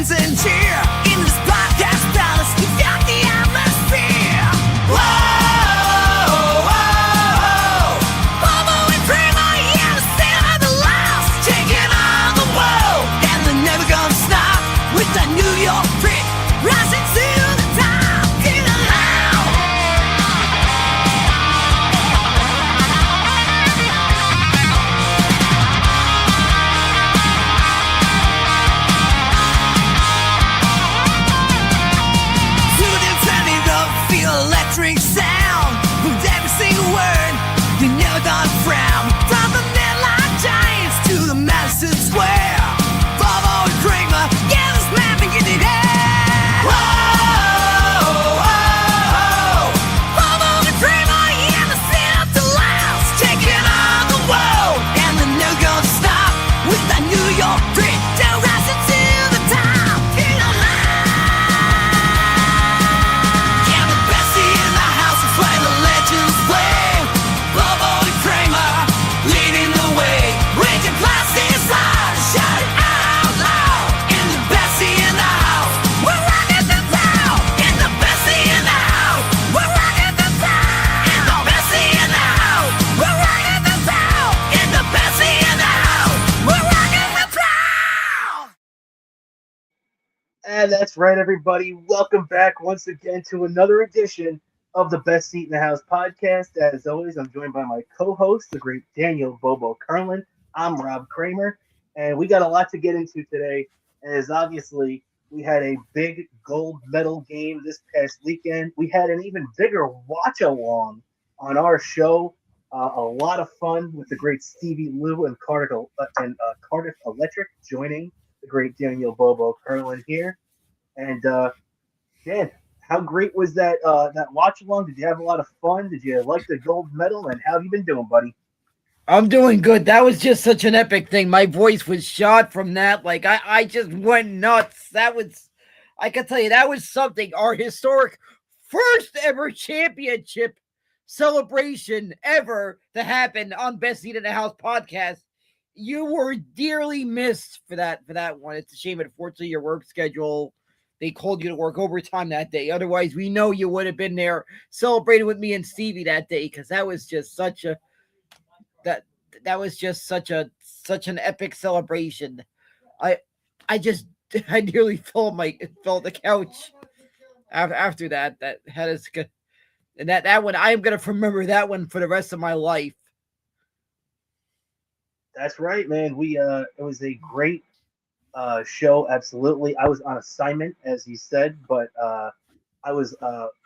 dance and cheer in this podcast palace. You got the atmosphere. Whoa, whoa, whoa. Bobo and Cramer, yeah, the sound of the louse, taking on the world, and they're never gonna stop with that New York grit, rising to the top. Get loud. Feel electric sound with every single word. You never gonna frown. From the midline giants to the Madison Square. Bobo and Cramer, yeah, this man begin it air. Whoa, whoa, whoa. Bobo and Cramer, yeah, the sit up the louse, taking on the world, and they're never gonna stop with that New York grit. They're rising to the top. Get alive. Play the legends play. Bobo and Cramer leading the way. Raging plastics loud, shout it out loud. In the Bessie in the house, we're rocking the town. In the Bessie in the house, we're rocking the town. In the Bessie in the house, we're rocking the town. In the Bessie in the house, we're rocking the town. And that's right, everybody. Welcome back once again to another edition of the Best Seat in the House podcast. As always, I'm joined by my co-host, the great Daniel Bobo Carlin. I'm Rob Kramer, and we got a lot to get into today. As obviously, we had a big gold medal game this past weekend. We had an even bigger watch-along on our show. A lot of fun with the great Stevie Lew and Cardiff Electric joining the great Daniel Bobo Carlin here. And Dan, how great was that watch along? Did you have a lot of fun? Did you like the gold medal? And how have you been doing, buddy? I'm doing good. That was just such an epic thing. My voice was shot from that. Like I just went nuts. I can tell you, that was something. Our historic first ever championship celebration ever to happen on Best Seat in the House podcast. You were dearly missed for that one. It's a shame. Unfortunately, your work schedule, they called you to work overtime that day. Otherwise, we know you would have been there celebrating with me and Stevie that day, because that was just such an epic celebration. I nearly fell on the couch after that. That had us good, and that one I am gonna remember that one for the rest of my life. That's right, man. It was a great show. Absolutely. I was on assignment, as you said, but I was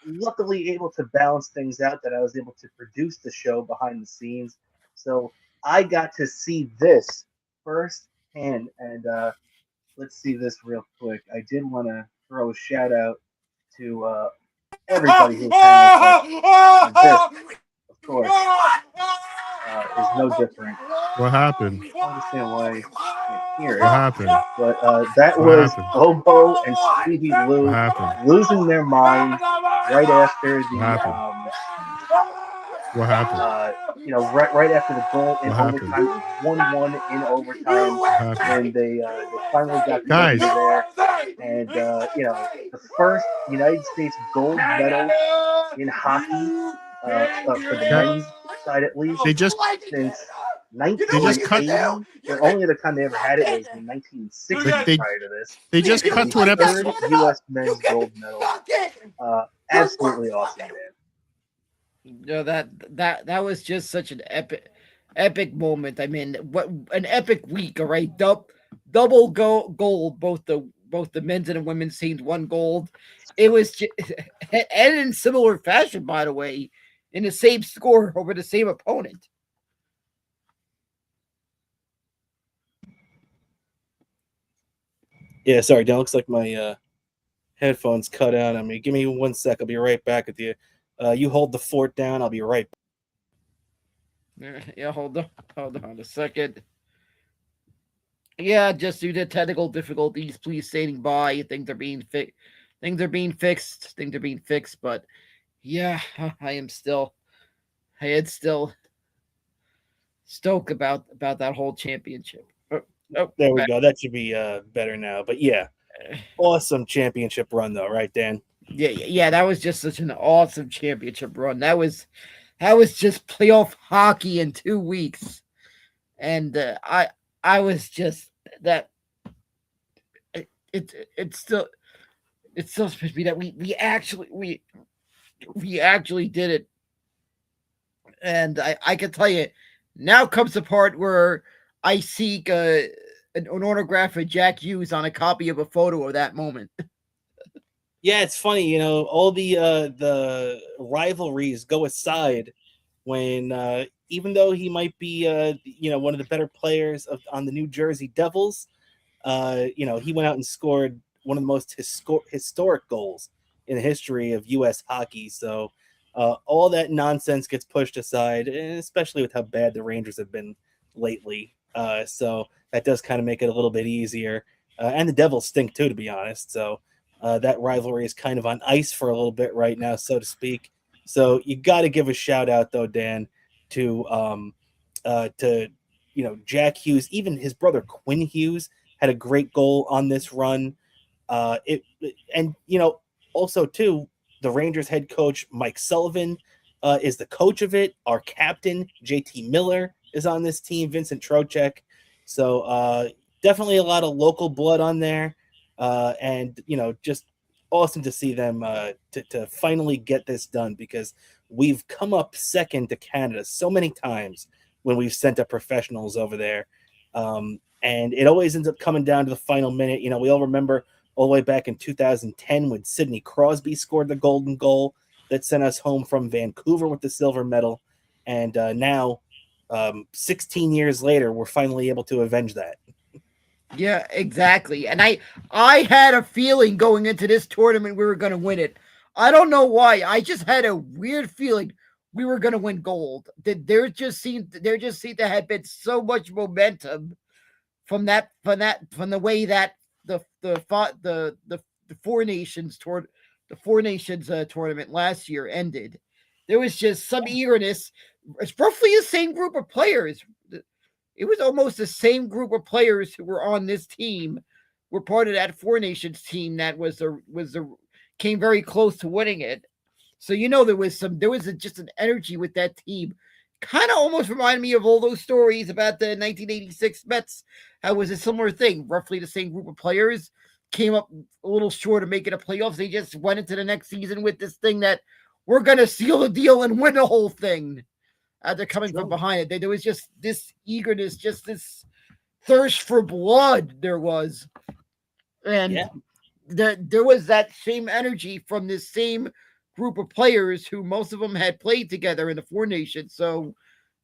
luckily able to balance things out, that I was able to produce the show behind the scenes. So I got to see this firsthand. And let's see this real quick. I did want to throw a shout out to everybody who attended. This, of course, is no different. What happened? I don't understand why I can't hear it. What happened? But that was Bobo and Stevie Lew losing their minds right after the What happened? Right after the goal in overtime. It was 1-1 in overtime, and they finally got the W there. And the first United States gold medal in hockey for the men's side, at least. Since 1980. The only other time they ever had it was in 1960 prior to this. They just cut to an episode. Third U.S. men's gold medal. Absolutely awesome, man. No, that was just such an epic moment. I mean, what an epic week! All right, double gold. Both the men's and the women's teams won gold. It was just, and in similar fashion, by the way, in the same score over the same opponent. Yeah, sorry, Dan. Looks like my headphones cut out on me. Give me 1 sec. I'll be right back with you. You hold the fort down. I'll be right back. Yeah, hold on a second. Yeah, just due to technical difficulties, please standing by. Things are being fixed. But yeah, I am still stoked about that whole championship. There we go. That should be better now. But yeah, awesome championship run, though, right, Dan? Yeah, that was just such an awesome championship run. That was just playoff hockey in 2 weeks, and I was just that it it's still supposed to be that we actually did it, and I can tell you now comes the part where I seek an autograph of Jack Hughes on a copy of a photo of that moment. Yeah, it's funny, all the rivalries go aside when even though he might be one of the better players on the New Jersey Devils, he went out and scored one of the most historic goals in the history of U.S. hockey. So all that nonsense gets pushed aside, especially with how bad the Rangers have been lately. So that does kind of make it a little bit easier. And the Devils stink too, to be honest. So that rivalry is kind of on ice for a little bit right now, so to speak. So you got to give a shout out, though, Dan, to Jack Hughes. Even his brother Quinn Hughes had a great goal on this run. Also too, the Rangers head coach Mike Sullivan is the coach of it. Our captain JT Miller is on this team. Vincent Trocheck. So definitely a lot of local blood on there. And just awesome to see them to finally get this done, because we've come up second to Canada so many times when we've sent up professionals over there. And it always ends up coming down to the final minute. We all remember all the way back in 2010 when Sidney Crosby scored the golden goal that sent us home from Vancouver with the silver medal. And now, 16 years later, we're finally able to avenge that. Yeah, exactly. And I had a feeling going into this tournament we were going to win it. I don't know why. I just had a weird feeling we were going to win gold. There just seemed to have been so much momentum from the way that the Four Nations tournament last year ended. There was just some eagerness. It's roughly the same group of players. It was almost the same group of players who were on this team were part of that Four Nations team that came very close to winning it. So there was just an energy with that team. Kind of almost reminded me of all those stories about the 1986 Mets. How it was a similar thing. Roughly the same group of players came up a little short of making a playoffs. They just went into the next season with this thing that we're going to seal the deal and win the whole thing. They're coming from behind it. There was just this eagerness, just this thirst for blood there was. And there was that same energy from this same group of players who most of them had played together in the Four Nations. So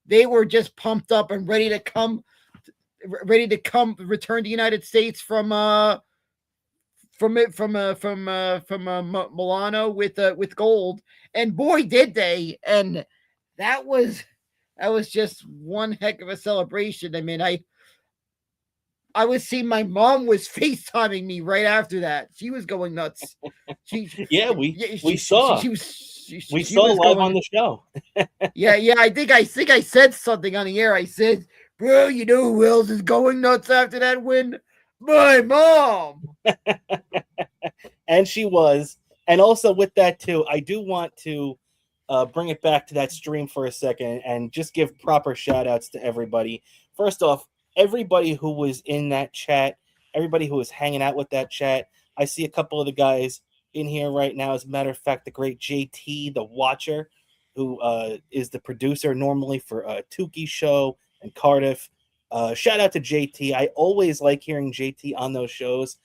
they were just pumped up and ready to return to the United States from Milano with gold. And boy, did they. And that was just one heck of a celebration. I mean, I was seeing my mom was FaceTiming me right after that. She was going nuts. We saw. We saw live on the show. yeah. I think I said something on the air. I said, "Bro, you know who else is going nuts after that win? My mom." And she was. And also with that too, I do want to bring it back to that stream for a second and just give proper shout outs to everybody. First off, everybody who was in that chat, everybody who was hanging out with that chat. I see a couple of the guys in here right now. As a matter of fact, the great JT, the Watcher, who is the producer normally for Tukey's show and Cardiff. Shout out to JT. I always like hearing JT on those shows.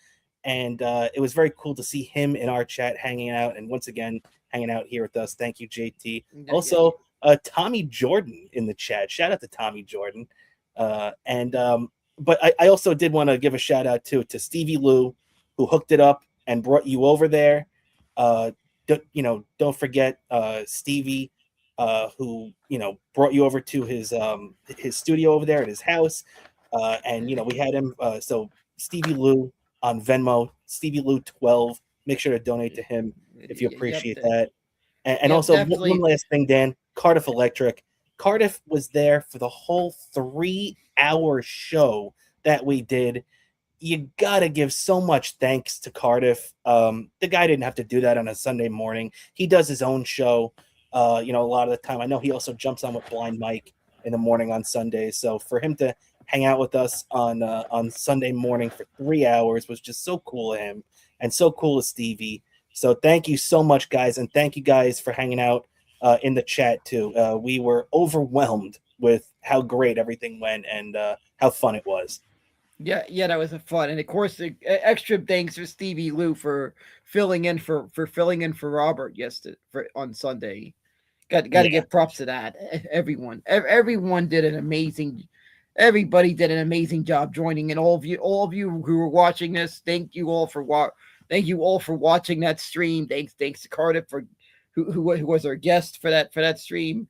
And it was very cool to see him in our chat hanging out. And once again, hanging out here with us. Thank you, JT. Also, Tommy Jordan in the chat. Shout out to Tommy Jordan. But I also did want to give a shout out to Stevie Lew, who hooked it up and brought you over there. Don't forget Stevie, who brought you over to his studio over there at his house. And we had him. So Stevie Lew on Venmo, Stevie Lew 12. Make sure to donate to him if you appreciate that. And also one last thing, Dan, Cardiff Electric. Cardiff was there for the whole 3-hour show that we did. you gotta give so much thanks to Cardiff. The guy didn't have to do that on a Sunday morning. He does his own show. A lot of the time. I know he also jumps on with Blind Mike in the morning on Sundays. So for him to hang out with us on Sunday morning for 3 hours was just so cool of him, and so cool of Stevie. So thank you so much, guys, and thank you guys for hanging out in the chat too. We were overwhelmed with how great everything went and how fun it was. Yeah, that was a fun, and of course, extra thanks for Stevie Lew for filling in for Robert yesterday on Sunday. Got to give props to that. Everyone did an amazing. Everybody did an amazing job joining, and all of you who were watching this, thank you all for watching that stream. Thanks to Cardiff for who was our guest for that stream.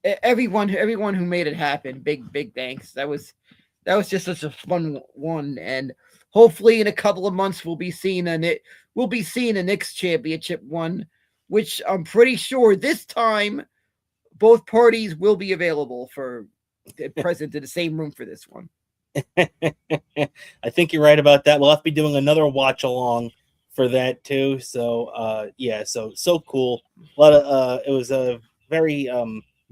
Everyone who made it happen, big thanks. That was just such a fun one, and hopefully in a couple of months we'll be seeing a Knicks championship one, which I'm pretty sure this time both parties will be available for present in the same room for this one. I think you're right about that. We'll have to be doing another watch along for that too. So so cool. A lot of it was a very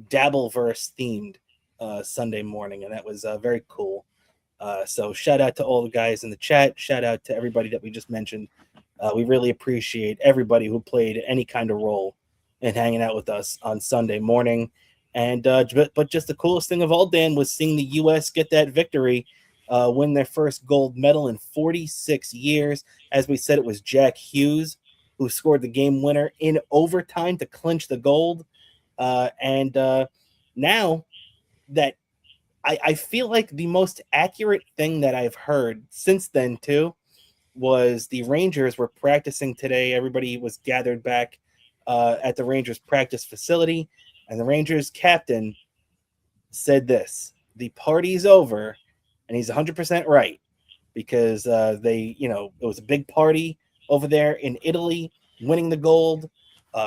Dabbleverse themed Sunday morning, and that was very cool. So shout out to all the guys in the chat. Shout out to everybody that we just mentioned. We really appreciate everybody who played any kind of role in hanging out with us on Sunday morning. And but just the coolest thing of all, Dan, was seeing the U.S. get that victory, win their first gold medal in 46 years. As we said, it was Jack Hughes who scored the game winner in overtime to clinch the gold. And now that I feel like the most accurate thing that I've heard since then, too, was the Rangers were practicing today. Everybody was gathered back at the Rangers practice facility, and the Rangers captain said this: the party's over, and he's 100% right, because it was a big party over there in Italy, winning the gold,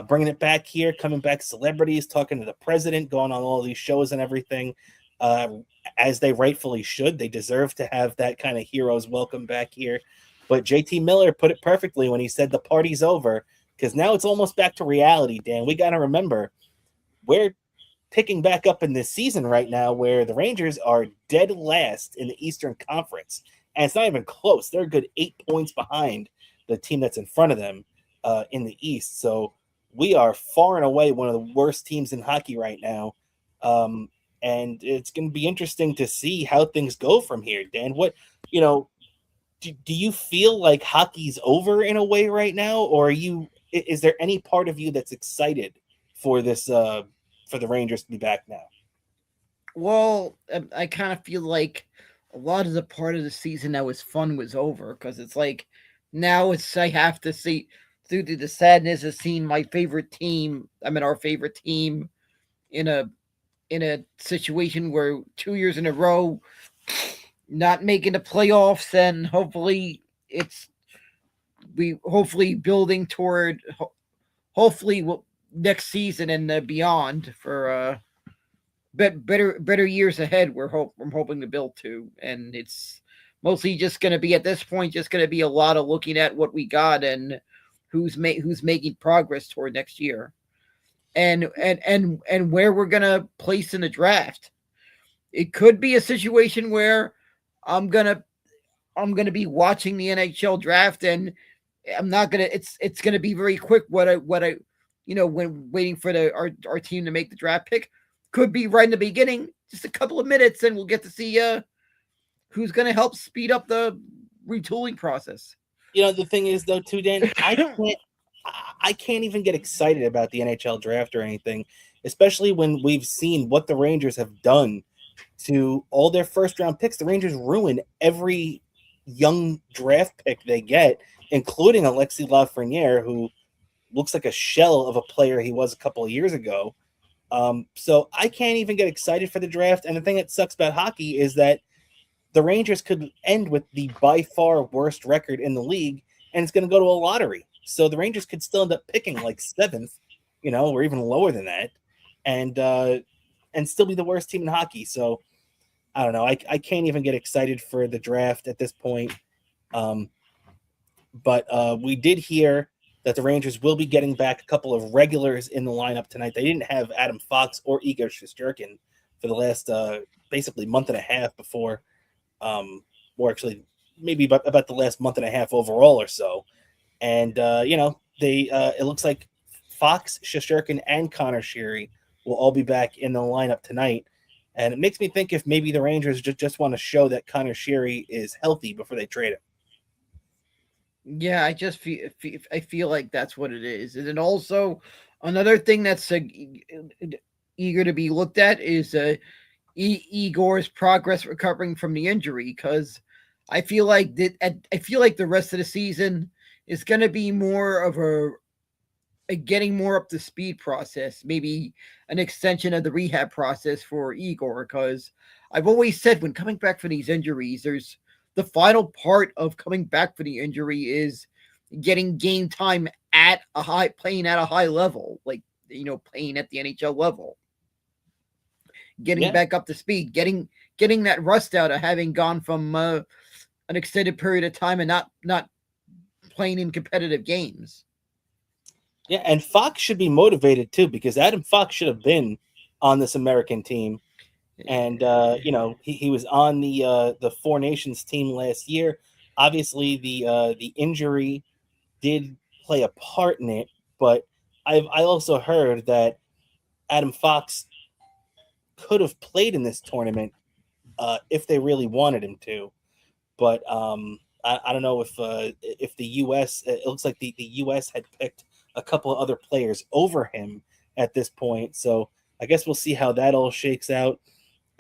bringing it back here, coming back celebrities, talking to the president, going on all these shows and everything, as they rightfully should. They deserve to have that kind of hero's welcome back here. But JT Miller put it perfectly when he said the party's over, because now it's almost back to reality, Dan. We got to remember, we're picking back up in this season right now where the Rangers are dead last in the Eastern Conference. And it's not even close. They're a good 8 points behind the team that's in front of them in the East. So we are far and away one of the worst teams in hockey right now. And it's going to be interesting to see how things go from here, Dan. Do you feel like hockey's over in a way right now? Or is there any part of you that's excited for this, for the Rangers to be back now? Well, I kind of feel like a lot of the part of the season that was fun was over, because it's like now I have to see through the sadness of seeing our favorite team in a situation where 2 years in a row not making the playoffs, and hopefully building toward next season and beyond for better years ahead. I'm hoping to build to, and it's mostly just going to be, at this point, just going to be a lot of looking at what we got and who's making progress toward next year, and where we're going to place in the draft. It could be a situation where I'm gonna be watching the NHL draft, and I'm not gonna. It's gonna be very quick. What I when waiting for our team to make the draft pick, could be right in the beginning, just a couple of minutes, and we'll get to see who's gonna help speed up the retooling process. The thing is, though, too, Dan, I can't even get excited about the NHL draft or anything, especially when we've seen what the Rangers have done to all their first-round picks. The Rangers ruin every young draft pick they get, including Alexis Lafreniere, who looks like a shell of a player he was a couple of years ago. So I can't even get excited for the draft. And the thing that sucks about hockey is that the Rangers could end with the by far worst record in the league, and it's going to go to a lottery. So the Rangers could still end up picking like 7th, or even lower than that, and still be the worst team in hockey. So I don't know. I can't even get excited for the draft at this point. But we did hear that the Rangers will be getting back a couple of regulars in the lineup tonight. They didn't have Adam Fox or Igor Shesterkin for the last basically month and a half before, or actually maybe about the last month and a half overall or so. And they it looks like Fox, Shesterkin, and Connor Sheary will all be back in the lineup tonight. And it makes me think if maybe the Rangers just want to show that Connor Sheary is healthy before they trade him. Yeah, I just I feel like that's what it is. And then also another thing that's eager to be looked at is Igor's progress recovering from the injury, because I feel like the rest of the season is going to be more of a getting more up to speed process, maybe an extension of the rehab process for Igor, because I've always said when coming back from these injuries, there's the final part of coming back from the injury is getting game time at a playing at a high level, like playing at the NHL level, getting back up to speed, getting that rust out of having gone from an extended period of time and not playing in competitive games. Yeah, and Fox should be motivated too, because Adam Fox should have been on this American team. And he was on the Four Nations team last year. Obviously, the injury did play a part in it, but I also heard that Adam Fox could have played in this tournament if they really wanted him to. But I don't know if the U.S. It looks like the U.S. had picked a couple of other players over him at this point. So I guess we'll see how that all shakes out.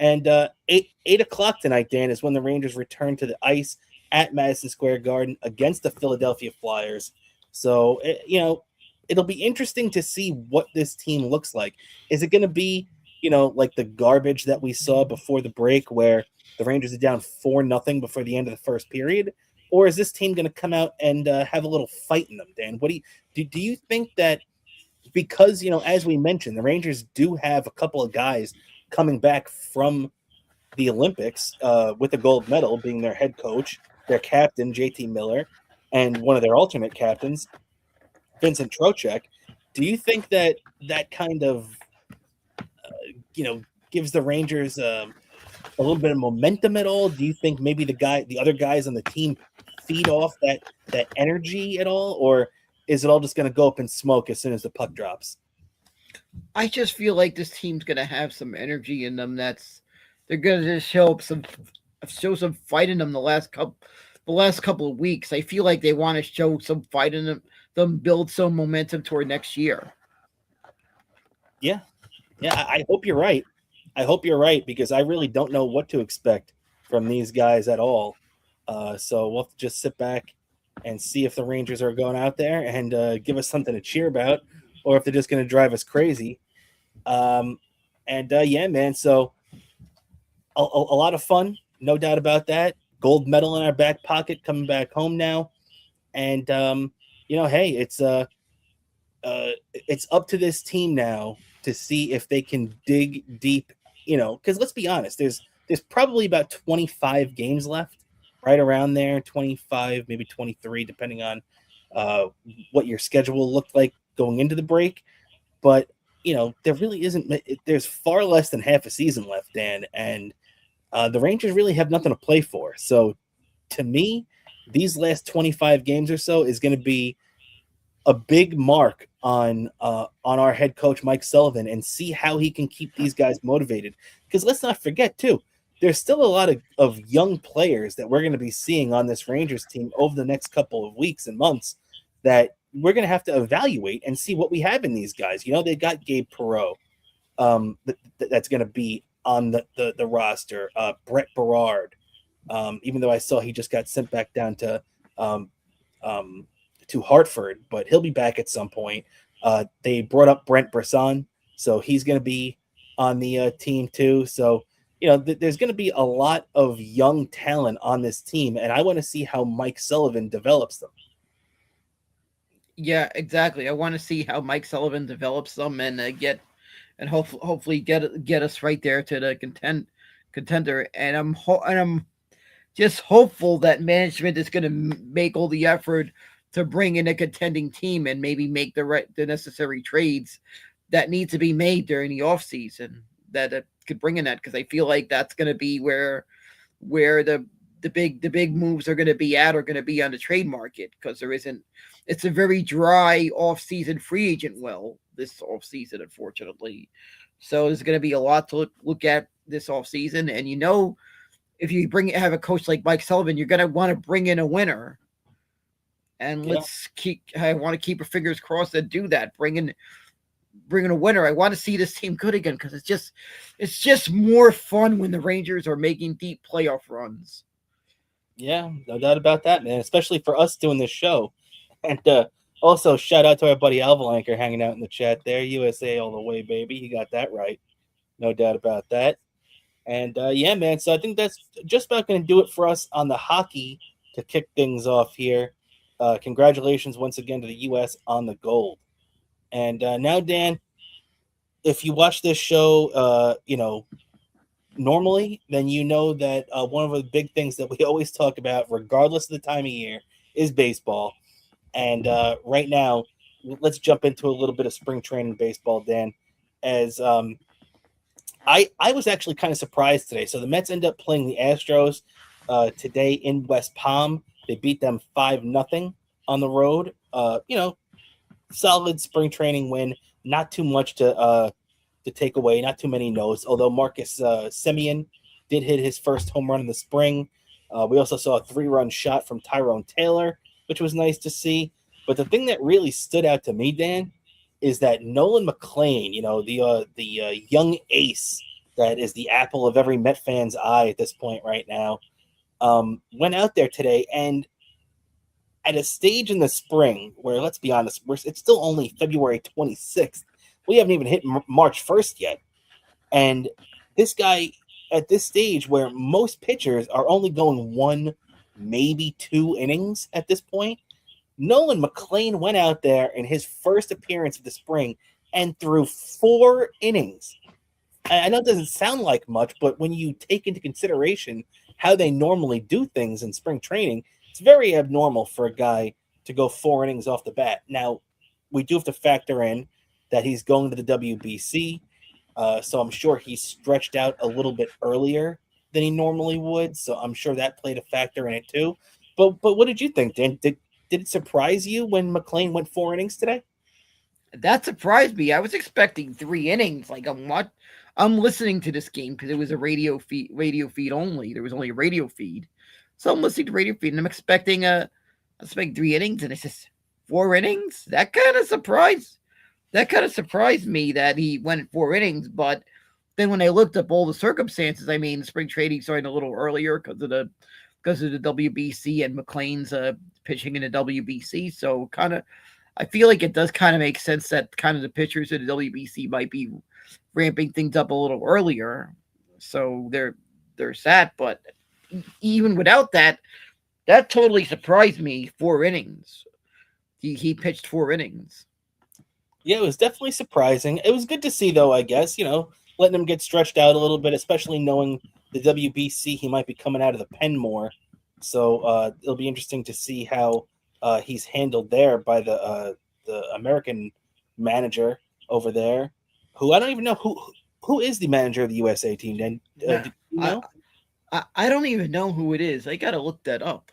And 8 o'clock tonight, Dan, is when the Rangers return to the ice at Madison Square Garden against the Philadelphia Flyers. So, it'll be interesting to see what this team looks like. Is it going to be, like the garbage that we saw before the break where the Rangers are down 4-0 before the end of the first period? Or is this team going to come out and have a little fight in them, Dan? What do you think that, because, as we mentioned, the Rangers do have a couple of guys coming back from the Olympics with a gold medal, being their head coach, their captain, JT Miller, and one of their alternate captains, Vincent Trocheck. Do you think that kind of, gives the Rangers a little bit of momentum at all? Do you think maybe the other guys on the team feed off that energy at all? Or is it all just going to go up in smoke as soon as the puck drops? I just feel like this team's gonna have some energy in them. They're gonna just show some fight in them the last couple of weeks. I feel like they want to show some fight in them, build some momentum toward next year. Yeah, I hope you're right. I hope you're right, because I really don't know what to expect from these guys at all. So we'll have to just sit back and see if the Rangers are going out there and give us something to cheer about, or if they're just going to drive us crazy. Yeah, man. So a lot of fun, no doubt about that. Gold medal in our back pocket, coming back home now. And hey, it's up to this team now to see if they can dig deep. Because let's be honest, there's probably about 25 games left, right around there, 25, maybe 23, depending on what your schedule looked like going into the break. But there really isn't. There's far less than half a season left, Dan, and the Rangers really have nothing to play for. So, to me, these last 25 games or so is going to be a big mark on our head coach Mike Sullivan, and see how he can keep these guys motivated. Because let's not forget, too, there's still a lot of young players that we're going to be seeing on this Rangers team over the next couple of weeks and months that we're going to have to evaluate and see what we have in these guys. They got Gabe Perreault, that's going to be on the roster. Brett Berard, even though I saw he just got sent back down to Hartford, but he'll be back at some point. They brought up Brent Brisson, so he's going to be on the team too. So, there's going to be a lot of young talent on this team, and I want to see how Mike Sullivan develops them. Yeah, exactly. I want to see how Mike Sullivan develops them and hopefully get us right there to the contender, and I'm just hopeful that management is going to make all the effort to bring in a contending team and maybe make the necessary trades that need to be made during the off season that could bring in that, because I feel like that's going to be where the big moves are going to be at, are going to be on the trade market, because there isn't. It's a very dry off season free agent this off season, unfortunately. So there's going to be a lot to look at this off season, and if you have a coach like Mike Sullivan, you're going to want to bring in a winner. And Yeah. I want to keep our fingers crossed and do that. Bring in a winner. I want to see this team good again, because it's just more fun when the Rangers are making deep playoff runs. Yeah, no doubt about that, man. Especially for us doing this show. And also, shout out to our buddy Alvalanker hanging out in the chat there. USA all the way, baby. He got that right. No doubt about that. And yeah, man. So I think that's just about going to do it for us on the hockey to kick things off here. Congratulations once again to the U.S. on the gold. And now, Dan, if you watch this show, normally, then you know that one of the big things that we always talk about, regardless of the time of year, is baseball. And right now, let's jump into a little bit of spring training baseball, Dan. As I was actually kind of surprised today. So the Mets end up playing the Astros today in West Palm. They beat them 5-0 on the road. Solid spring training win. Not too much to take away. Not too many no's. Although Marcus Semien did hit his first home run in the spring. We also saw a 3-run shot from Tyrone Taylor, which was nice to see. But the thing that really stood out to me, Dan, is that Nolan McLean, the young ace that is the apple of every Met fan's eye at this point right now, went out there today, and at a stage in the spring where, let's be honest, it's still only February 26th. We haven't even hit March 1st yet. And this guy, at this stage where most pitchers are only going 1, maybe 2 innings at this point, Nolan McLean went out there in his first appearance of the spring and threw 4 innings. I know it doesn't sound like much, but when you take into consideration how they normally do things in spring training, it's very abnormal for a guy to go 4 innings off the bat. Now, we do have to factor in that he's going to the WBC, so I'm sure he stretched out a little bit earlier than he normally would, so I'm sure that played a factor in it too. But what did you think, Dan? Did it surprise you when McLean went 4 innings today? That surprised me. I was expecting 3 innings. Like, I'm listening to this game because it was a radio feed only. There was only a radio feed, so I'm listening to radio feed, and I'm expecting 3 innings, and it's just 4 innings. That kind of surprised me that he went 4 innings. But then when I looked up all the circumstances, I mean, spring training started a little earlier because of the WBC and McLean's pitching in the WBC. So I feel like it does kind of make sense that kind of the pitchers in the WBC might be ramping things up a little earlier. So there's that. But even without that, that totally surprised me. 4 innings. He pitched 4 innings. Yeah, it was definitely surprising. It was good to see, though, I guess, letting him get stretched out a little bit, especially knowing the WBC, he might be coming out of the pen more. So it'll be interesting to see how he's handled there by the American manager over there, who I don't even know who is the manager of the USA team. Then do you know? I don't even know who it is. I gotta look that up.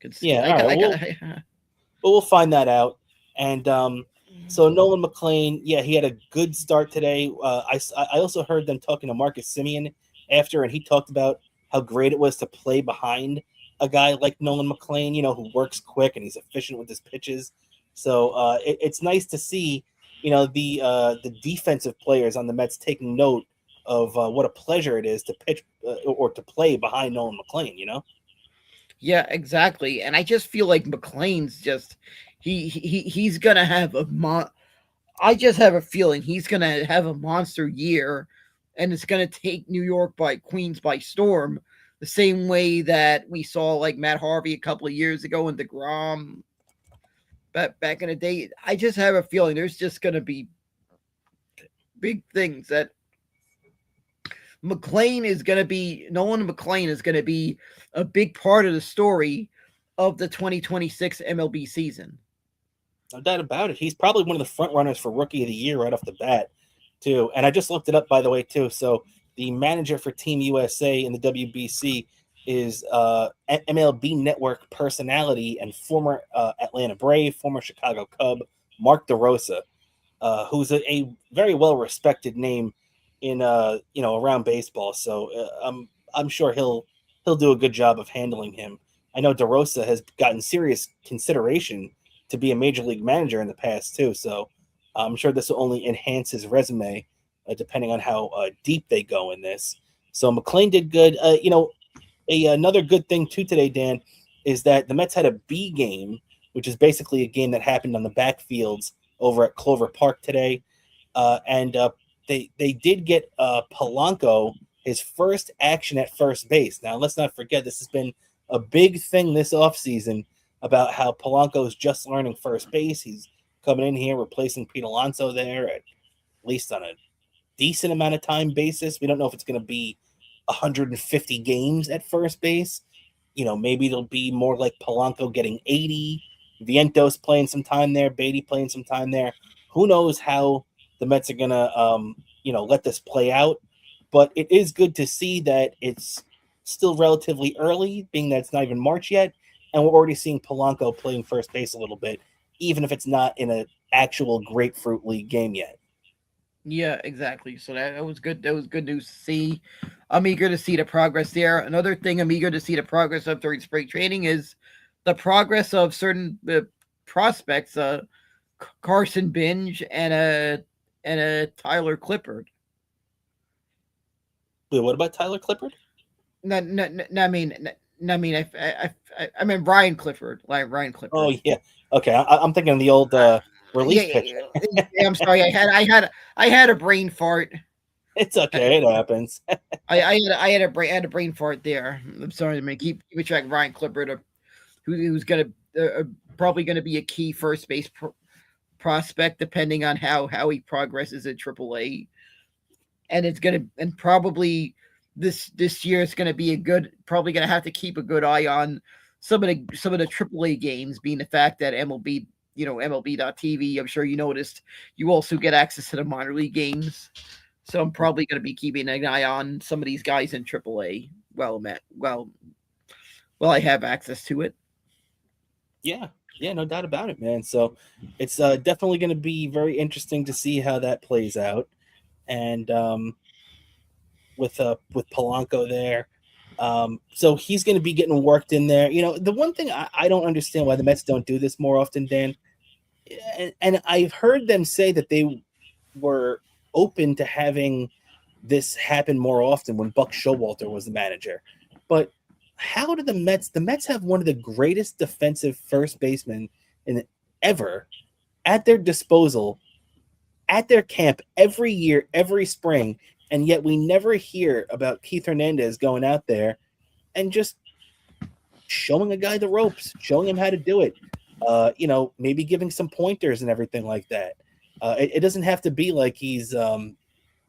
But we'll find that out. And so Nolan McLean, yeah, he had a good start today. I also heard them talking to Marcus Semien after, and he talked about how great it was to play behind a guy like Nolan McLean, who works quick and he's efficient with his pitches. So it's nice to see, the defensive players on the Mets taking note of what a pleasure it is to pitch or to play behind Nolan McLean, Yeah, exactly. And I just feel like McLean's just he's gonna have I just have a feeling he's gonna have a monster year, and it's gonna take Queens by storm, the same way that we saw like Matt Harvey a couple of years ago and DeGrom back in the day. I just have a feeling there's just gonna be big things that McClain is going to be Nolan McClain is going to be a big part of the story of the 2026 MLB season. No doubt about it. He's probably one of the front runners for Rookie of the Year right off the bat, too. And I just looked it up, by the way, too. So the manager for Team USA in the WBC is MLB Network personality and former Atlanta Brave, former Chicago Cub, Mark DeRosa, who's a very well respected name in around baseball. So I'm sure he'll do a good job of handling him. I know DeRosa has gotten serious consideration to be a major league manager in the past too. So I'm sure this will only enhance his resume, depending on how deep they go in this. So McClain did good. Another good thing too today, Dan, is that the Mets had a B game, which is basically a game that happened on the backfields over at Clover Park today, and they did get Polanco his first action at first base. Now let's not forget this has been a big thing this offseason about how Polanco's just learning first base. He's coming in here replacing Pete Alonso there, at least on a decent amount of time basis. We don't know if it's going to be 150 games at first base. Maybe it'll be more like Polanco getting 80, Vientos playing some time there, Beatty playing some time there. Who knows how the Mets are going to, let this play out. But it is good to see that it's still relatively early, being that it's not even March yet. And we're already seeing Polanco playing first base a little bit, even if it's not in an actual Grapefruit League game yet. Yeah, exactly. So that was good. That was good news to see. I'm eager to see the progress there. Another thing I'm eager to see the progress of during spring training is the progress of certain prospects, Carson Binge and a Tyler Clippard. Wait, what about Tyler Clippard? No, I mean Ryan Clifford. Like Ryan Clifford. Oh yeah. Okay, I'm thinking of the old relief pitcher. Yeah, I'm sorry. I had a brain fart. It's okay. It happens. I had a brain fart there. I'm sorry. I'm gonna keep track of Ryan Clifford, who's gonna probably gonna be a key first base prospect depending on how he progresses at AAA, and probably this year it's gonna be probably gonna have to keep a good eye on some of the AAA games, being the fact that MLB. MLB.TV, I'm sure you noticed, you also get access to the minor league games. So I'm probably going to be keeping an eye on some of these guys in AAA. Well, I have access to it. Yeah, no doubt about it, man. So it's definitely going to be very interesting to see how that plays out. And with Polanco there, so he's going to be getting worked in there. The one thing I don't understand why the Mets don't do this more often, Dan, and I've heard them say that they were open to having this happen more often when Buck Showalter was the manager. But how do the Mets have one of the greatest defensive first basemen ever at their disposal, at their camp every year, every spring, and yet we never hear about Keith Hernandez going out there and just showing a guy the ropes, showing him how to do it, maybe giving some pointers and everything like that. It doesn't have to be like he's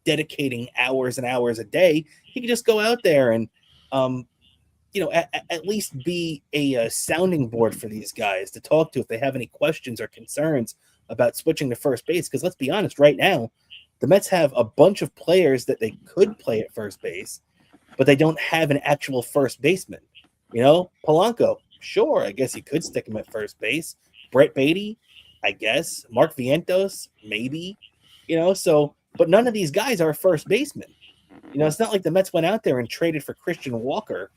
dedicating hours and hours a day. He can just go out there and, at least be a sounding board for these guys to talk to if they have any questions or concerns about switching to first base. Because let's be honest, right now, the Mets have a bunch of players that they could play at first base, but they don't have an actual first baseman. Polanco, sure, I guess you could stick him at first base. Brett Beatty, I guess. Mark Vientos, maybe. But none of these guys are first basemen. It's not like the Mets went out there and traded for Christian Walker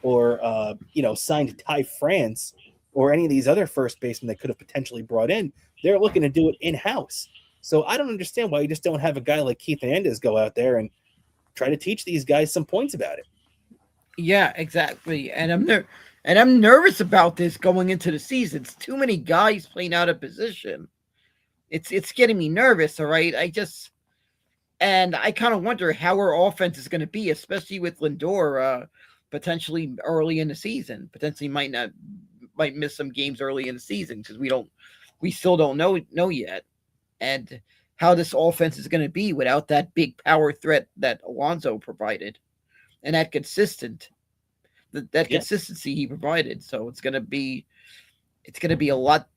or, signed Ty France or any of these other first basemen they could have potentially brought in. They're looking to do it in-house. So I don't understand why you just don't have a guy like Keith Hernandez go out there and try to teach these guys some points about it. Yeah, exactly. And I'm nervous about this going into the season. It's too many guys playing out of position. It's getting me nervous, all right? And I kind of wonder how our offense is going to be, especially with Lindor potentially early in the season. Potentially might miss some games early in the season because we still don't know yet. And how this offense is going to be without that big power threat that Alonso provided, and that consistency he provided. So it's going to be a lot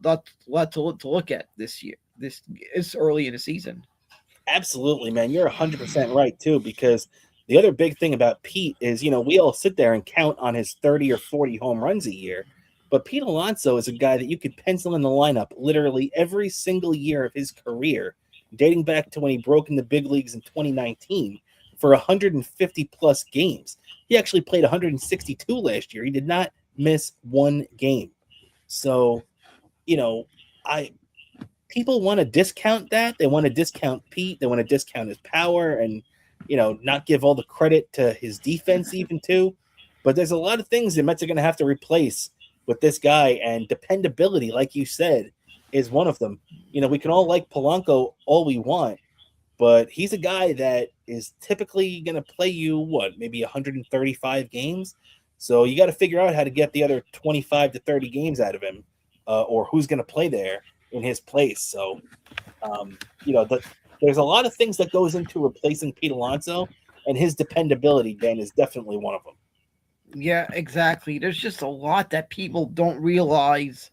to look at this year. This is early in the season. Absolutely, man. You're 100% right, too, because the other big thing about Pete is, we all sit there and count on his 30 or 40 home runs a year. But Pete Alonso is a guy that you could pencil in the lineup literally every single year of his career, dating back to when he broke in the big leagues in 2019 for 150-plus games. He actually played 162 last year. He did not miss one game. So, people want to discount that. They want to discount Pete. They want to discount his power and, not give all the credit to his defense even too. But there's a lot of things the Mets are going to have to replace with this guy, and dependability, like you said, is one of them. We can all like Polanco all we want, but he's a guy that is typically going to play you, maybe 135 games. So you got to figure out how to get the other 25 to 30 games out of him, or who's going to play there in his place. So, there's a lot of things that goes into replacing Pete Alonso, and his dependability, Dan, is definitely one of them. Yeah, exactly. There's just a lot that people don't realize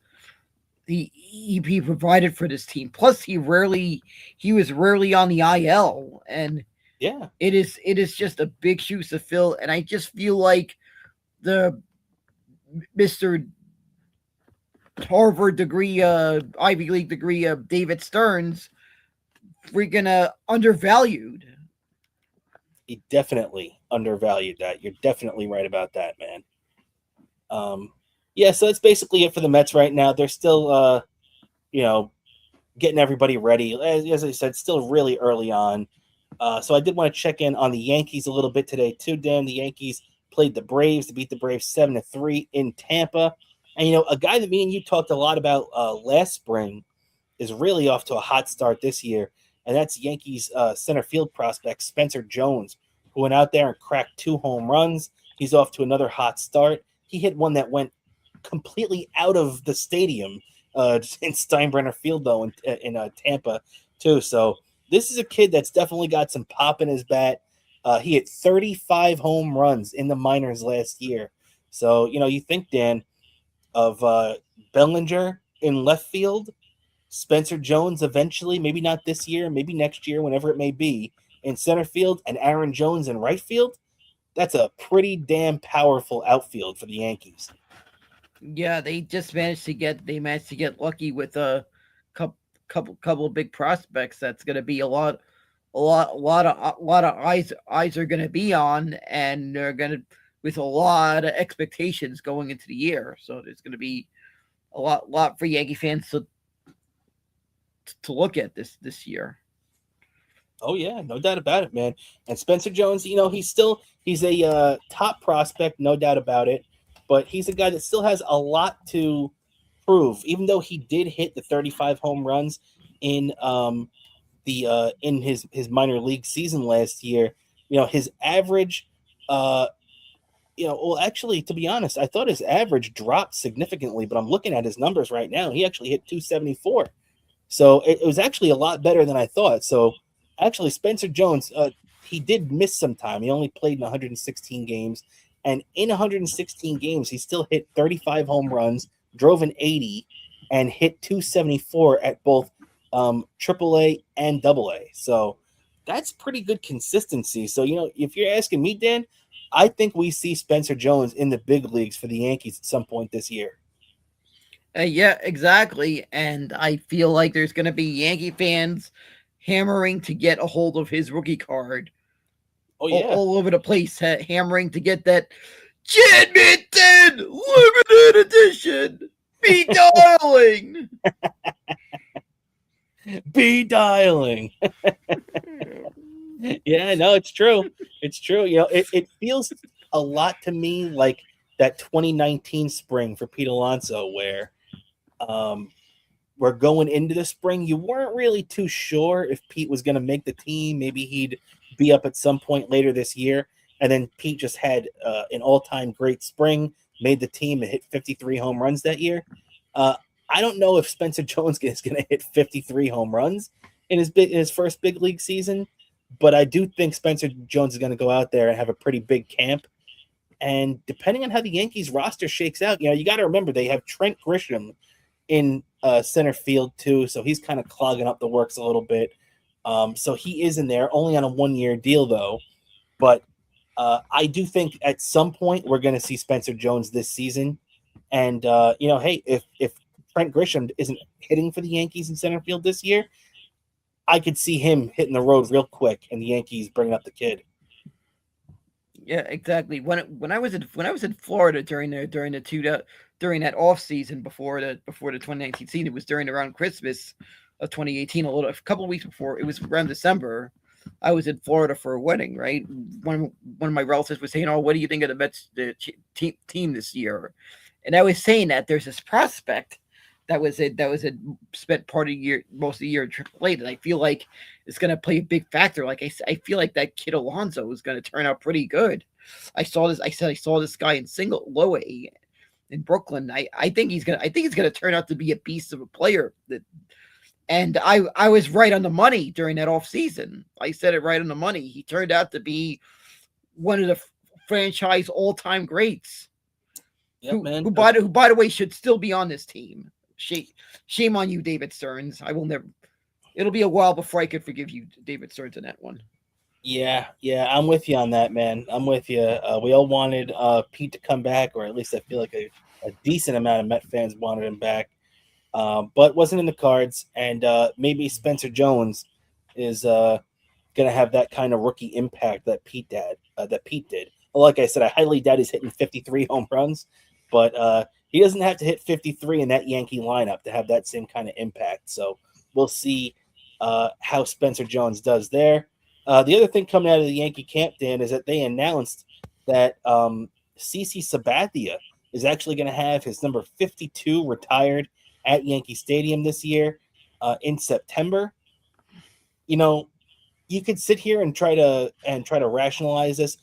he provided for this team. Plus, he was rarely on the IL, and yeah, it is just a big shoes to fill. And I just feel like the Mr. Harvard degree, Ivy League degree of David Stearns, freaking undervalued. He definitely undervalued that. You're definitely right about that, man. So that's basically it for the Mets right now. They're still, getting everybody ready. As I said, still really early on. So I did want to check in on the Yankees a little bit today too, Dan. The Yankees played the Braves to beat the Braves 7-3 in Tampa. And, a guy that me and you talked a lot about last spring is really off to a hot start this year. And that's Yankees center field prospect Spencer Jones, who went out there and cracked 2 home runs. He's off to another hot start. He hit one that went completely out of the stadium in Steinbrenner Field, though, in Tampa, too. So this is a kid that's definitely got some pop in his bat. He hit 35 home runs in the minors last year. So, you think, Dan, of Bellinger in left field, Spencer Jones eventually, maybe not this year, maybe next year, whenever it may be, in center field, and Aaron Jones in right field. That's a pretty damn powerful outfield for the Yankees. Yeah, they managed to get lucky with a couple of big prospects. That's going to be a lot of eyes are going to be on, and they're going to with a lot of expectations going into the year. So there's going to be a lot for Yankee fans to look at this year. Oh yeah, no doubt about it, man. And Spencer Jones, he's a top prospect, no doubt about it. But he's a guy that still has a lot to prove, even though he did hit the 35 home runs in in his minor league season last year. His average, actually, to be honest, I thought his average dropped significantly, but I'm looking at his numbers right now. He actually hit 274. So it was actually a lot better than I thought. So actually, Spencer Jones, he did miss some time. He only played in 116 games. And in 116 games, he still hit 35 home runs, drove an 80, and hit 274 at both AAA and AA. So that's pretty good consistency. So, if you're asking me, Dan, I think we see Spencer Jones in the big leagues for the Yankees at some point this year. Yeah, exactly. And I feel like there's going to be Yankee fans hammering to get a hold of his rookie card. Oh, yeah. All over the place, hammering to get that Chadminton limited edition. Be dialing. Be dialing. Yeah, no, it's true. It's true. It feels a lot to me like that 2019 spring for Pete Alonso, where we're going into the spring. You weren't really too sure if Pete was going to make the team. Maybe he'd be up at some point later this year. And then Pete just had an all-time great spring, made the team and hit 53 home runs that year. I don't know if Spencer Jones is going to hit 53 home runs. in his first big league season. But I do think Spencer Jones is going to go out there and have a pretty big camp. And depending on how the Yankees roster shakes out, you got to remember they have Trent Grisham in center field too, so he's kind of clogging up the works a little bit. So he is in there, only on a 1-year deal though. But I do think at some point we're going to see Spencer Jones this season. And hey, if Trent Grisham isn't hitting for the Yankees in center field this year, I could see him hitting the road real quick and the Yankees bringing up the kid. Yeah, exactly. When I was in Florida during that off season before the 2019 season, it was during around Christmas of 2018, a couple of weeks before. It was around December. I was in Florida for a wedding. Right, one of my relatives was saying, "Oh, what do you think of the Mets team this year?" And I was saying that there's this prospect that was spent most of the year in AAA, and I feel like it's going to play a big factor. Like I feel like that kid Alonso is going to turn out pretty good. I saw this guy in low A in Brooklyn. I think he's gonna turn out to be a beast of a player. And I was right on the money during that off season. I said it right on the money. He turned out to be one of the franchise all time greats. Yep, man. Who by the way should still be on this team. Shame on you, David Stearns. I will never. It'll be a while before I could forgive you, David Stearns, in that one. Yeah, I'm with you on that, man. I'm with you. We all wanted Pete to come back, or at least I feel like a decent amount of Met fans wanted him back, but wasn't in the cards. And maybe Spencer Jones is going to have that kind of rookie impact that Pete did. Like I said, I highly doubt he's hitting 53 home runs, but he doesn't have to hit 53 in that Yankee lineup to have that same kind of impact. So we'll see how Spencer Jones does there. The other thing coming out of the Yankee camp, Dan, is that they announced that CC Sabathia is actually going to have his number 52 retired at Yankee Stadium this year in September. You could sit here and try to rationalize this.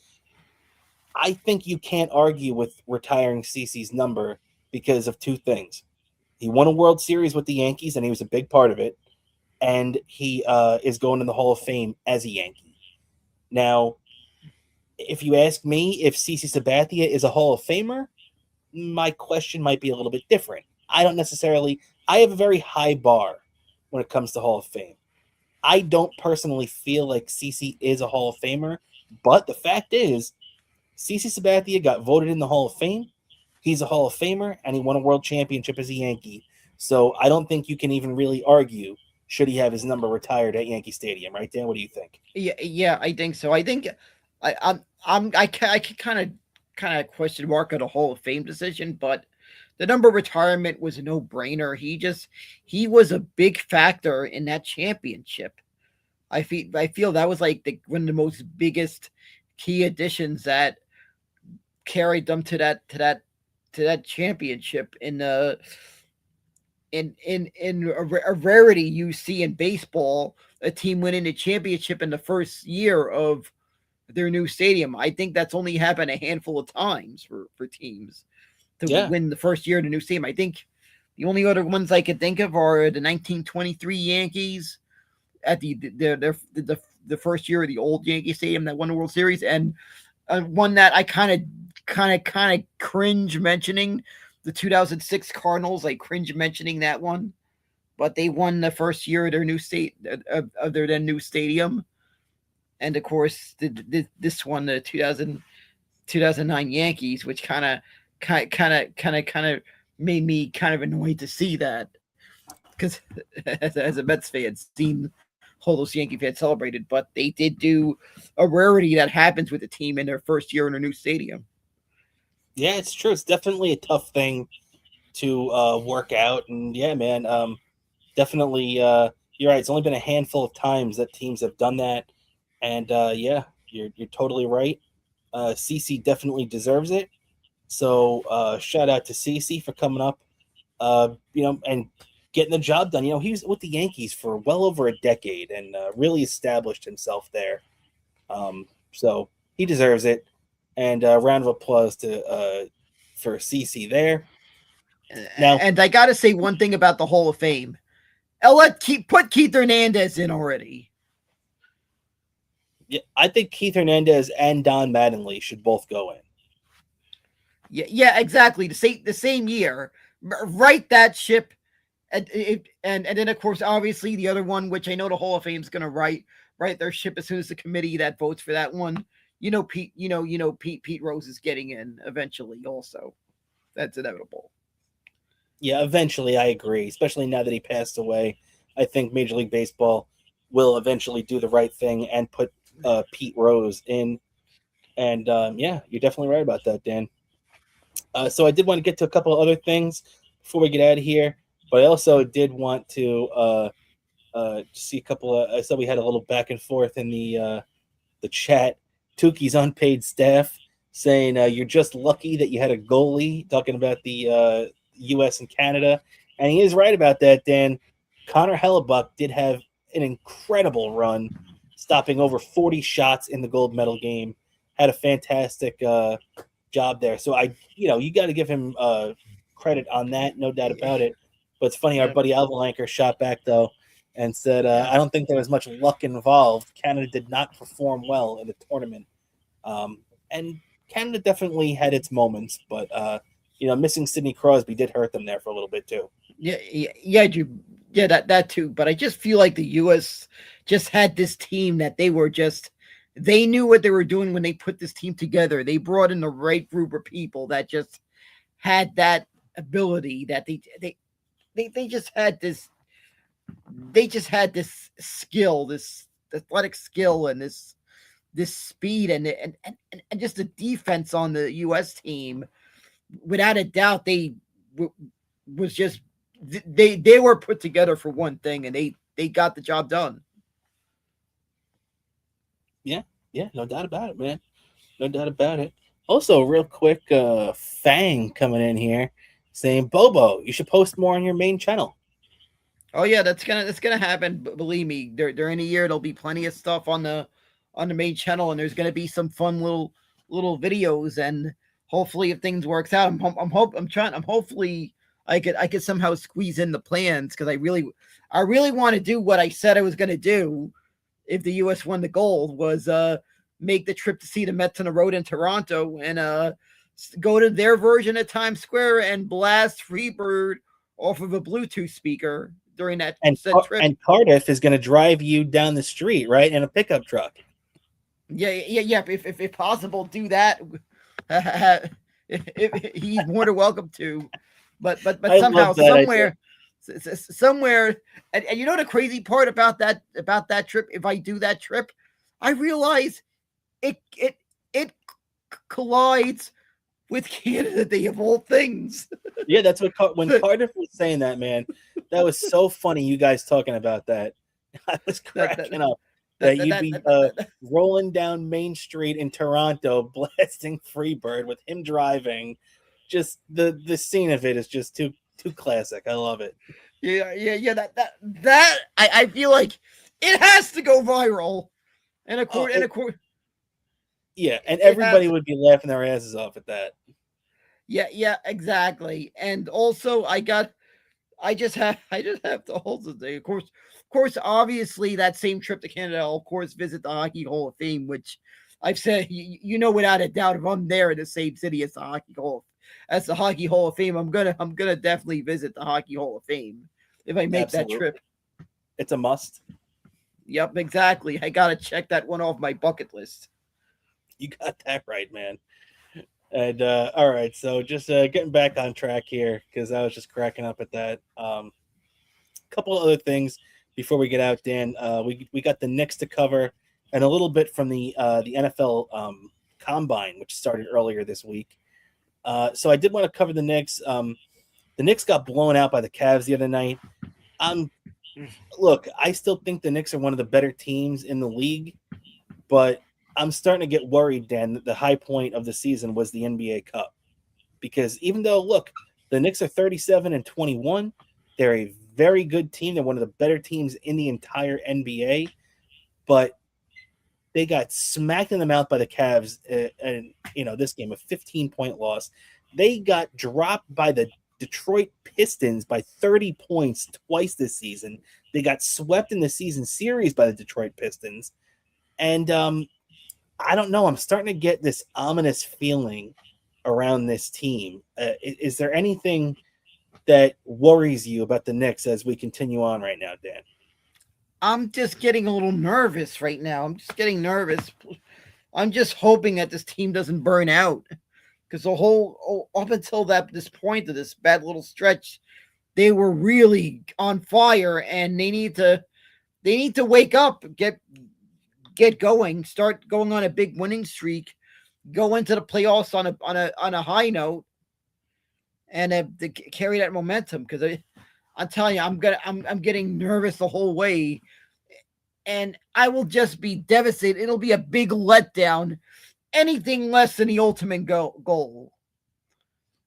I think you can't argue with retiring CC's number because of two things. He won a World Series with the Yankees, and he was a big part of it. And he is going in the Hall of Fame as a Yankee. Now, if you ask me if CC Sabathia is a Hall of Famer, my question might be a little bit different. I have a very high bar when it comes to Hall of Fame. I don't personally feel like CC is a Hall of Famer, but the fact is, CC Sabathia got voted in the Hall of Fame. He's a Hall of Famer, and he won a world championship as a Yankee. So I don't think you can even really argue should he have his number retired at Yankee Stadium, right, Dan? What do you think? Yeah, I think so. I think I can kind of question mark on a Hall of Fame decision, but the number retirement was a no brainer. He was a big factor in that championship. I feel that was like one of the most biggest key additions that carried them to that championship in a rarity you see in baseball, a team winning a championship in the first year of their new stadium. I think that's only happened a handful of times for teams to win the first year of the new stadium. I think the only other ones I could think of are the 1923 Yankees at the first year of the old Yankee Stadium that won the World Series, and one that I kind of cringe mentioning, the 2006 Cardinals. I cringe mentioning that one, but they won the first year of their new of their then new stadium, and of course this one, the 2009 Yankees, which kind of made me kind of annoyed to see that, because as a Mets fan, seen all those Yankee fans celebrated, but they did do a rarity that happens with a team in their first year in a new stadium. Yeah, it's true. It's definitely a tough thing to work out, and yeah, man, definitely. You're right. It's only been a handful of times that teams have done that, and yeah, you're totally right. CC definitely deserves it. So shout out to CC for coming up, and getting the job done. He was with the Yankees for well over a decade and really established himself there. So he deserves it. And a round of applause for CC there. Now, and I got to say one thing about the Hall of Fame. I'll put Keith Hernandez in already. Yeah, I think Keith Hernandez and Don Mattingly should both go in. Yeah, exactly. The same year, right that ship, and then of course, obviously the other one, which I know the Hall of Fame's going to right their ship as soon as the committee that votes for that one. Pete Rose is getting in eventually. Also, that's inevitable. Yeah, eventually, I agree. Especially now that he passed away, I think Major League Baseball will eventually do the right thing and put Pete Rose in. And yeah, you're definitely right about that, Dan. So I did want to get to a couple of other things before we get out of here, but I also did want to see a couple of. I saw we had a little back and forth in the chat. Tuki's unpaid staff saying you're just lucky that you had a goalie. Talking about the U.S. and Canada, and he is right about that. Dan, Connor Hellebuck did have an incredible run, stopping over 40 shots in the gold medal game. Had a fantastic job there. So you got to give him credit on that, no doubt about it. But it's funny, our buddy Alvalanker shot back though and said, I don't think there was much luck involved. Canada did not perform well in the tournament. And Canada definitely had its moments, but missing Sidney Crosby did hurt them there for a little bit too. Yeah, that too. But I just feel like the U.S. just had this team that they knew what they were doing when they put this team together. They brought in the right group of people that just had that ability, that they just had this skill, this athletic skill, and this speed and just the defense on the U.S. team. Without a doubt, they were put together for one thing, and they got the job done. Yeah, no doubt about it, man. No doubt about it. Also, real quick, Fang coming in here saying, Bobo, you should post more on your main channel. Oh yeah, that's gonna happen. Believe me, during the year there'll be plenty of stuff on the main channel, and there's gonna be some fun little videos, and hopefully, if things works out, hopefully I could somehow squeeze in the plans, because I really want to do what I said I was gonna do if the U.S. won the gold, was make the trip to see the Mets on the road in Toronto, and go to their version of Times Square and blast Freebird off of a Bluetooth speaker during that trip. And Cardiff is going to drive you down the street, right, in a pickup truck. Yeah. If possible, do that. If he's more than welcome to. But somehow, somewhere, and you know the crazy part about that trip. If I do that trip, I realize it collides with Canada Day of all things. Yeah, that's what when Cardiff was saying that, man, that was so funny. You guys talking about that, I was cracking up. That you'd be rolling down Main Street in Toronto, blasting Freebird with him driving. Just the scene of it is just too classic. I love it. Yeah. That I feel like it has to go viral, and of course, yeah, and everybody would be laughing their asses off at that. Yeah, exactly. And also, I just have to also say, of course, obviously, that same trip to Canada, I'll of course visit the Hockey Hall of Fame, which I've said, without a doubt, if I'm there in the same city as the Hockey Hall of Fame, I'm gonna definitely visit the Hockey Hall of Fame if I make that trip. It's a must. Yep, exactly. I gotta check that one off my bucket list. You got that right, man. And all right, so just getting back on track here, because I was just cracking up at that. Couple of other things before we get out, Dan. We got the Knicks to cover, and a little bit from the NFL Combine, which started earlier this week. So I did want to cover the Knicks. The Knicks got blown out by the Cavs the other night. Look, I still think the Knicks are one of the better teams in the league, but I'm starting to get worried, Dan, that the high point of the season was the NBA Cup. Because even though, look, the Knicks are 37-21, they're a very good team. They're one of the better teams in the entire NBA, but they got smacked in the mouth by the Cavs, and this game, a 15-point loss. They got dropped by the Detroit Pistons by 30 points twice this season. They got swept in the season series by the Detroit Pistons. And I don't know. I'm starting to get this ominous feeling around this team. Is there anything that worries you about the Knicks as we continue on right now, Dan? I'm just getting a little nervous right now. I'm just getting nervous. I'm just hoping that this team doesn't burn out, because the whole up until this point of this bad little stretch, they were really on fire, and they need to wake up, get going, start going on a big winning streak, go into the playoffs on a high note, and to carry that momentum. Because I'm telling you, I'm getting nervous the whole way, and I will just be devastated. It'll be a big letdown. Anything less than the ultimate goal.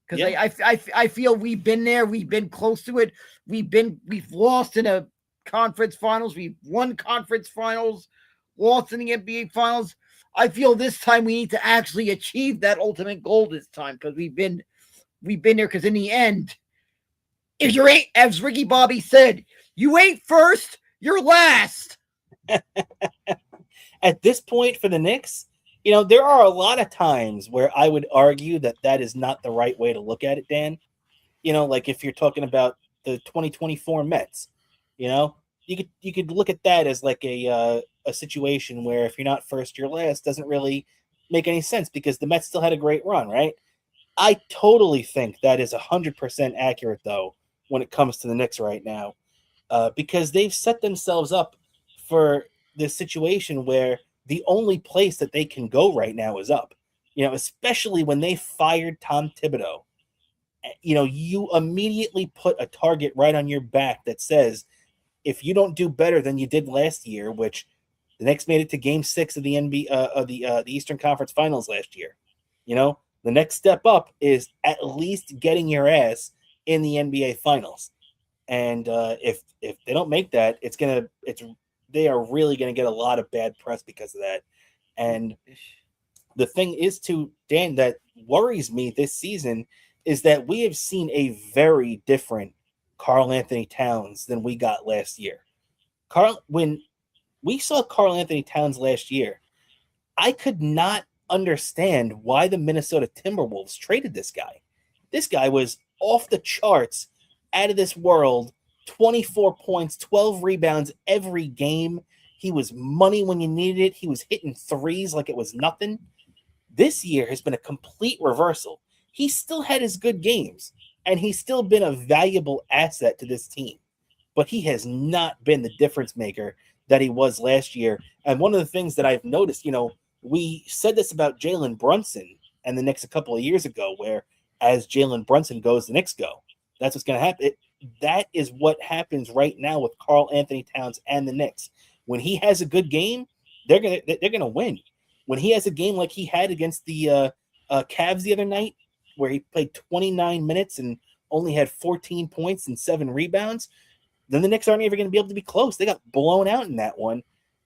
Because I feel we've been there, we've been close to it. We've lost in a conference finals, we've won conference finals, lost in the NBA finals. I feel this time we need to actually achieve that ultimate goal this time, because we've been there. Because in the end, if you ain't, as Ricky Bobby said, you ain't first, you're last. At this point for the Knicks, there are a lot of times where I would argue that is not the right way to look at it, Dan. Like if you're talking about the 2024 Mets, you could look at that as like a situation where if you're not first, you're last doesn't really make any sense, because the Mets still had a great run, right? I totally think that is 100% accurate, though, when it comes to the Knicks right now, because they've set themselves up for this situation where the only place that they can go right now is up, especially when they fired Tom Thibodeau. You immediately put a target right on your back that says, if you don't do better than you did last year, which the Knicks made it to Game 6 of the NBA of the Eastern Conference Finals last year, the next step up is at least getting your ass in the NBA Finals. And if they don't make that, they are really going to get a lot of bad press because of that. And the thing is, too, Dan, that worries me this season is that we have seen a very different Karl Anthony Towns than we got last year. When we saw Karl Anthony Towns last year, I could not understand why the Minnesota Timberwolves traded this guy. This guy was off the charts, out of this world, 24 points, 12 rebounds every game. He was money when you needed it. He was hitting threes like it was nothing. This year has been a complete reversal. He still had his good games, and he's still been a valuable asset to this team. But he has not been the difference maker that he was last year. And one of the things that I've noticed, we said this about Jalen Brunson and the Knicks a couple of years ago, where as Jalen Brunson goes, the Knicks go. That's what's going to happen. That is what happens right now with Karl Anthony Towns and the Knicks. When he has a good game, they're gonna win. When he has a game like he had against the Cavs the other night, where he played 29 minutes and only had 14 points and 7 rebounds, then the Knicks aren't even going to be able to be close. They got blown out in that one.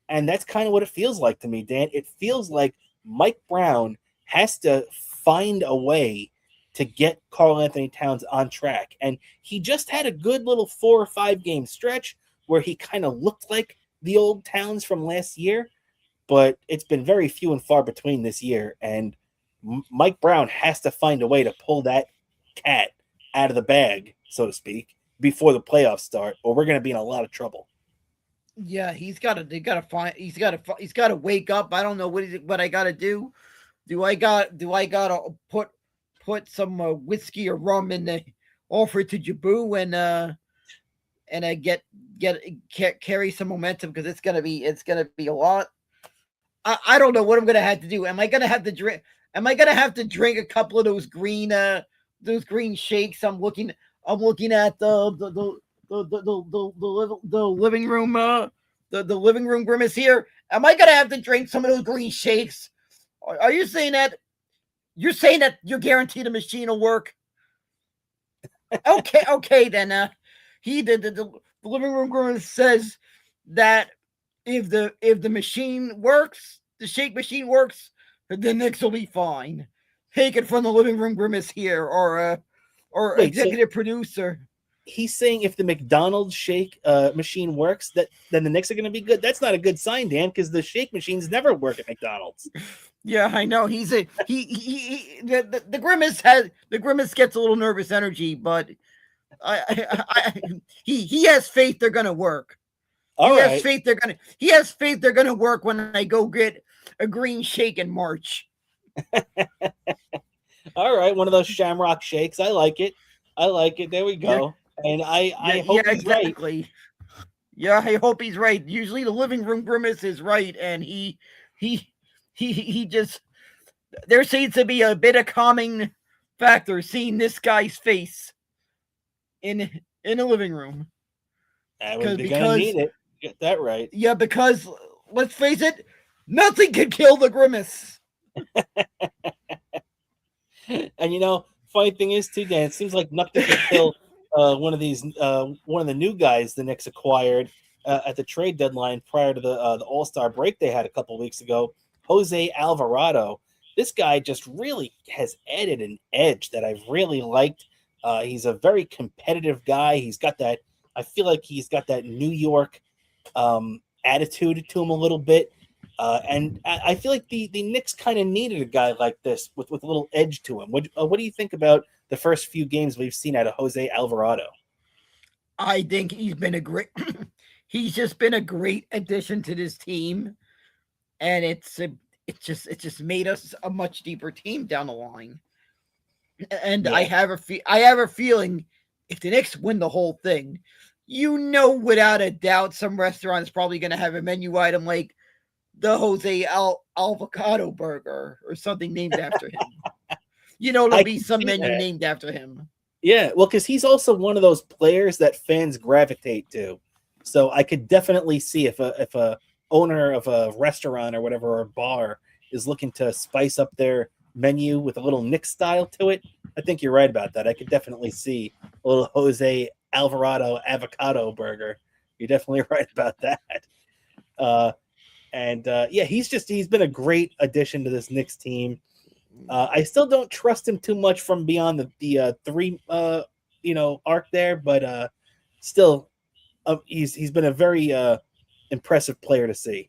And that's kind of what it feels like to me, Dan. It feels like Mike Brown has to find a way to get Karl Anthony Towns on track. And he just had a good little 4 or 5 game stretch where he kind of looked like the old Towns from last year. But it's been very few and far between this year. And Mike Brown has to find a way to pull that cat out of the bag, so to speak, before the playoffs start, or we're going to be in a lot of trouble. Yeah, he's got to wake up. I don't know what I got to do. Do I got to put some whiskey or rum in the offer to Jabu and carry some momentum, because it's gonna be a lot. I don't know what I'm gonna have to do. Am I gonna have to drink a couple of those green shakes? I'm looking at the living room the living room grimace here. Am I gonna have to drink some of those green shakes? Are you saying that? You're saying that you're guaranteed the machine will work? Okay then. The living room grimace says that if the machine works, the shake machine works, the Knicks will be fine. Take it from the living room grimace here, or or Wait, so executive producer. he's saying if the McDonald's shake machine works, then the Knicks are going to be good. That's not a good sign, Dan, because the shake machines never work at McDonald's. Yeah, I know. He's a the Grimace gets a little nervous energy, but he has faith they're gonna work. All He has right. faith they're gonna work when I go get a green shake in March. All right, one of those Shamrock shakes. I like it. There we go. And I hope he's exactly. right. Yeah, I hope he's right. Usually the living room Grimace is right, and he just there seems to be a bit of calming factor seeing this guy's face in a living room. They're gonna need it. Get that right. Yeah, because let's face it, nothing can kill the Grimace. And funny thing is too, Dan, it seems like nothing can kill one of the new guys the Knicks acquired at the trade deadline prior to the All-Star break they had a couple weeks ago. Jose Alvarado. This guy just really has added an edge that I've really liked. He's a very competitive guy. I feel like he's got that New York attitude to him a little bit. And I feel like the Knicks kind of needed a guy like this with a little edge to him. What do you think about the first few games we've seen out of Jose Alvarado? I think he's just been a great addition to this team, and it's just made us a much deeper team down the line. And yeah. I have a feeling if the Knicks win the whole thing, without a doubt, some restaurant's probably going to have a menu item like the Jose Avocado Burger or something named after him. There'll be some menu named after him. Yeah, well, because he's also one of those players that fans gravitate to. So I could definitely see if a owner of a restaurant or whatever, or a bar, is looking to spice up their menu with a little Knicks style to it. I think you're right about that. I could definitely see a little Jose Alvarado Avocado Burger. You're definitely right about that. He's been a great addition to this Knicks team. I still don't trust him too much from beyond the three arc there, but still he's been a very impressive player to see.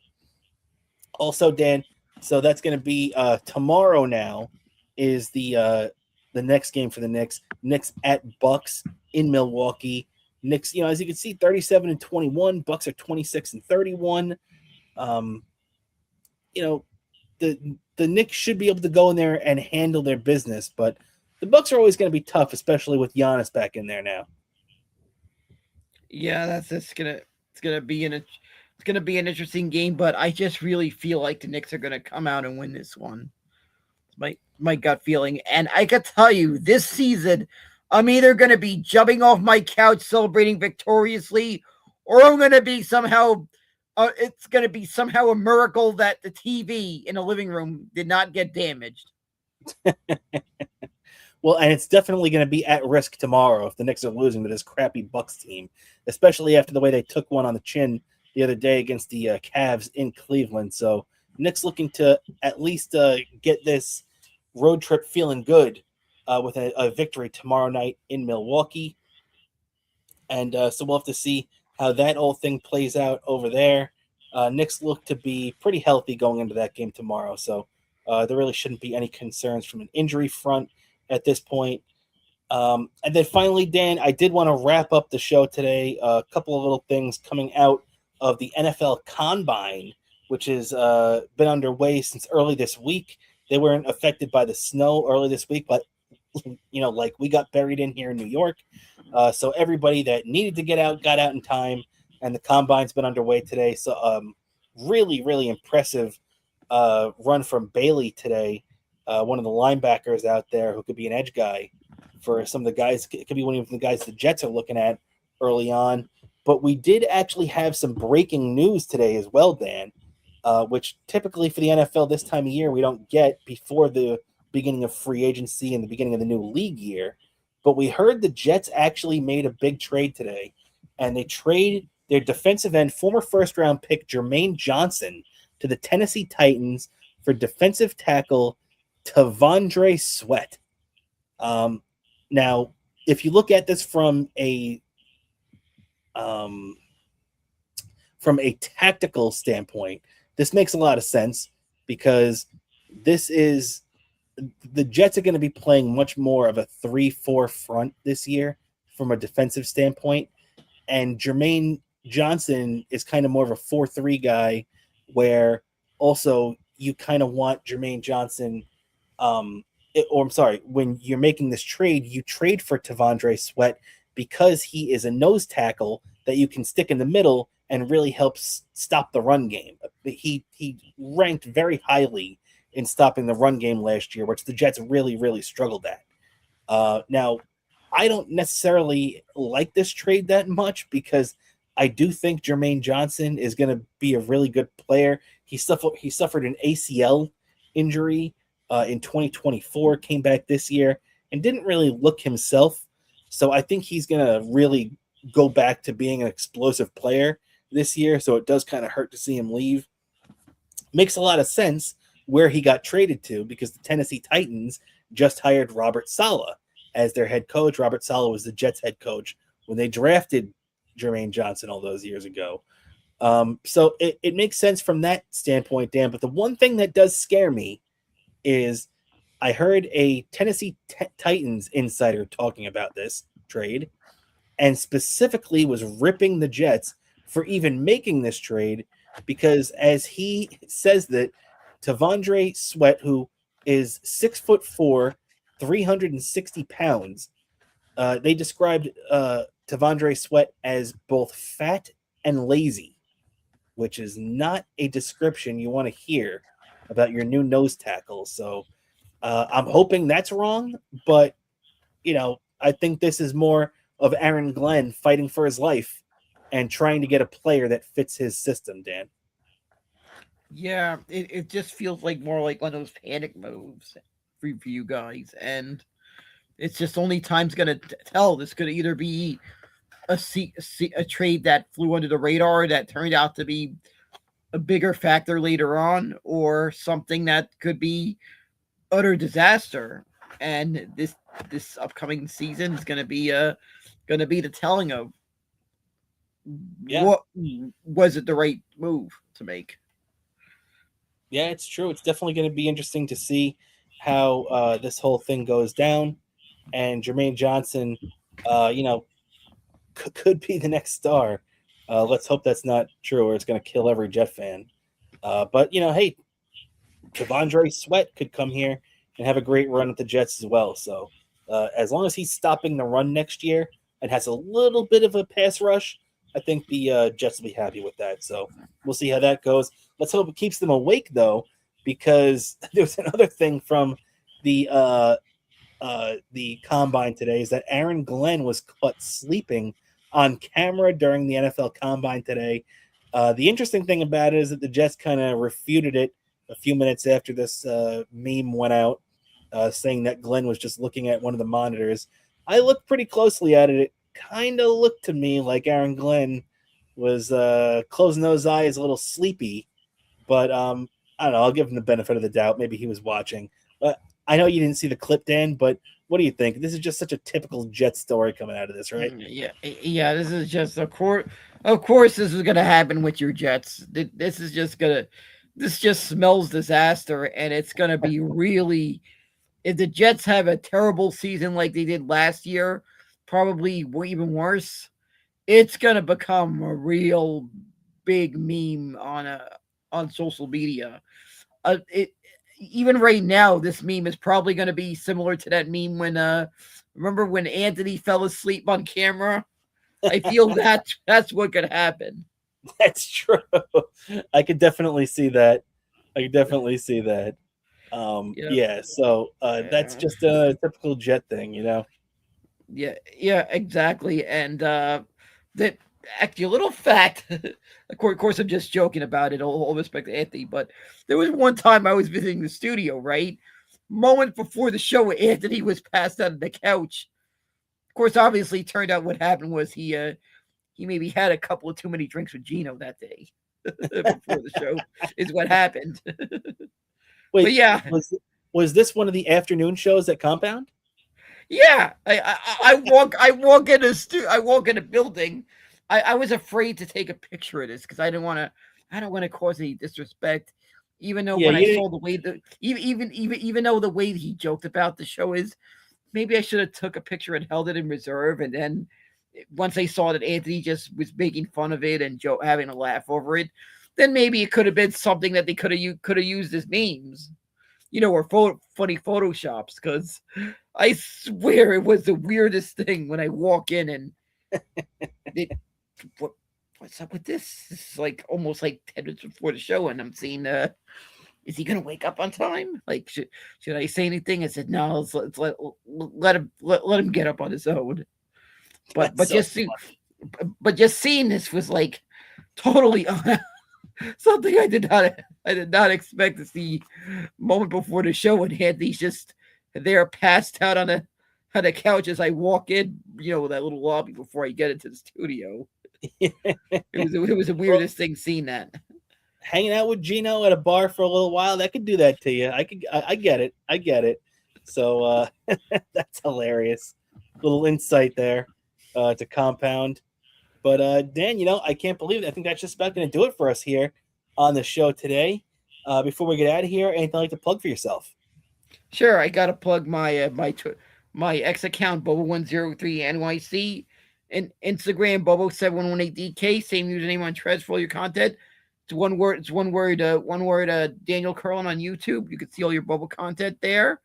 Also, Dan, so that's going to be tomorrow. Now is the next game for the Knicks. Knicks at Bucks in Milwaukee. Knicks, as you can see, 37-21. Bucks are 26-31. The Knicks should be able to go in there and handle their business, but the Bucks are always going to be tough, especially with Giannis back in there now. Yeah, it's gonna be an interesting game, but I just really feel like the Knicks are gonna come out and win this one. It's my gut feeling, and I can tell you this season, I'm either gonna be jumping off my couch celebrating victoriously, or I'm gonna be somehow. It's going to be somehow a miracle that the TV in the living room did not get damaged. Well, and it's definitely going to be at risk tomorrow if the Knicks are losing to this crappy Bucks team, especially after the way they took one on the chin the other day against the Cavs in Cleveland. So Knicks looking to at least get this road trip feeling good with a victory tomorrow night in Milwaukee. And so we'll have to see how that whole thing plays out over there. Knicks look to be pretty healthy going into that game tomorrow, so there really shouldn't be any concerns from an injury front at this point. And then finally, Dan, I did want to wrap up the show today. A couple of little things coming out of the NFL Combine, which has been underway since early this week. They weren't affected by the snow early this week, but like we got buried in here in New York. So everybody that needed to get out got out in time, and the Combine's been underway today. So really, really impressive run from Bailey today. One of the linebackers out there who could be an edge guy for some of the guys. It could be one of the guys the Jets are looking at early on. But we did actually have some breaking news today as well, Dan, which typically for the NFL this time of year we don't get before the beginning of free agency and the beginning of the new league year. But we heard the Jets actually made a big trade today, and they traded their defensive end, former first-round pick Jermaine Johnson, to the Tennessee Titans for defensive tackle Tavondre Sweat. Now, if you look at this from a tactical standpoint, this makes a lot of sense because the Jets are going to be playing much more of a 3-4 front this year from a defensive standpoint. And Jermaine Johnson is kind of more of a 4-3 guy, where also you kind of want Jermaine Johnson. When you're making this trade, you trade for Tavondre Sweat because he is a nose tackle that you can stick in the middle and really helps stop the run game. He ranked very highly in stopping the run game last year, which the Jets really, really struggled at. Now, I don't necessarily like this trade that much because I do think Jermaine Johnson is going to be a really good player. He suffered an ACL injury in 2024, came back this year, and didn't really look himself. So I think he's going to really go back to being an explosive player this year. So it does kind of hurt to see him leave. Makes a lot of sense where he got traded to because the Tennessee Titans just hired Robert Saleh as their head coach. Robert Saleh was the Jets head coach when they drafted Jermaine Johnson all those years ago. So it makes sense from that standpoint, Dan. But the one thing that does scare me is I heard a Tennessee Titans insider talking about this trade and specifically was ripping the Jets for even making this trade because, as he says, that Tavondre Sweat, who is 6'4", 360 pounds, they described Tavondre Sweat as both fat and lazy, which is not a description you want to hear about your new nose tackle. So I'm hoping that's wrong, but I think this is more of Aaron Glenn fighting for his life and trying to get a player that fits his system, Dan. Yeah, it just feels like more like one of those panic moves for you guys, and it's just only time's gonna tell. This could either be a trade that flew under the radar that turned out to be a bigger factor later on, or something that could be utter disaster. And this upcoming season is gonna be the telling of what was it the right move to make. Yeah, it's true. It's definitely going to be interesting to see how this whole thing goes down. And Jermaine Johnson, could be the next star. Let's hope that's not true, or it's going to kill every Jet fan. But hey, Tavondre Sweat could come here and have a great run at the Jets as well. So as long as he's stopping the run next year and has a little bit of a pass rush, I think the Jets will be happy with that. So we'll see how that goes. Let's hope it keeps them awake, though, because there was another thing from the combine today is that Aaron Glenn was caught sleeping on camera during the NFL combine today. The interesting thing about it is that the Jets kind of refuted it a few minutes after this meme went out, saying that Glenn was just looking at one of the monitors. I looked pretty closely at it. It kind of looked to me like Aaron Glenn was closing those eyes a little sleepy, but I don't know. I'll give him the benefit of the doubt. Maybe he was watching. I know you didn't see the clip, Dan, but what do you think? This is just such a typical Jet story coming out of this, right? Yeah. This is just of course this is gonna happen with your Jets. This just smells disaster, and it's gonna be really. If the Jets have a terrible season like they did last year, probably even worse, it's gonna become a real big meme on social media. Even right now, this meme is probably going to be similar to that meme when remember when Anthony fell asleep on camera. I feel that's what could happen. That's true. I could definitely see that. Yeah. So that's just a typical Jet thing, Yeah, exactly. And that actually a little fact. Of course, I'm just joking about it. All respect to Anthony, but there was one time I was visiting the studio. Right, moment before the show, Anthony was passed out on the couch. Of course, obviously, turned out what happened was he maybe had a couple of too many drinks with Gino that day before the show. Is what happened. Wait, but yeah, was this one of the afternoon shows at Compound? Yeah, I walk in a building. I was afraid to take a picture of this because I don't want to cause any disrespect. Even though Yeah, when I you saw the way the even though the way he joked about the show is, maybe I should have took a picture and held it in reserve. And then once I saw that Anthony just was making fun of it and Joe having a laugh over it, then maybe it could have been something that they could have used as memes, or funny photoshops. Because I swear it was the weirdest thing when I walk in and it, what, what's up with this? This is like almost like 10 minutes before the show, and I'm seeing is he gonna wake up on time? Like, should I say anything? I said no. Let's let him get up on his own. But that's so but just seeing this was like totally something I did not expect to see moment before the show, and Anthony's just there passed out on the couch as I walk in, that little lobby before I get into the studio. It was the weirdest thing seeing that. hanging out with Gino at a bar for a little while, that could do that to you. I get it. I get it. So that's hilarious. Little insight there to compound. But Dan, I can't believe it. I think that's just about going to do it for us here on the show today. Before we get out of here, anything you'd like to plug for yourself? Sure, I gotta plug my X account Bobo103NYC and Instagram Bobo718DK. Same username on Trez for all your content. It's one word. It's one word. Daniel Curlin on YouTube. You can see all your Bobo content there.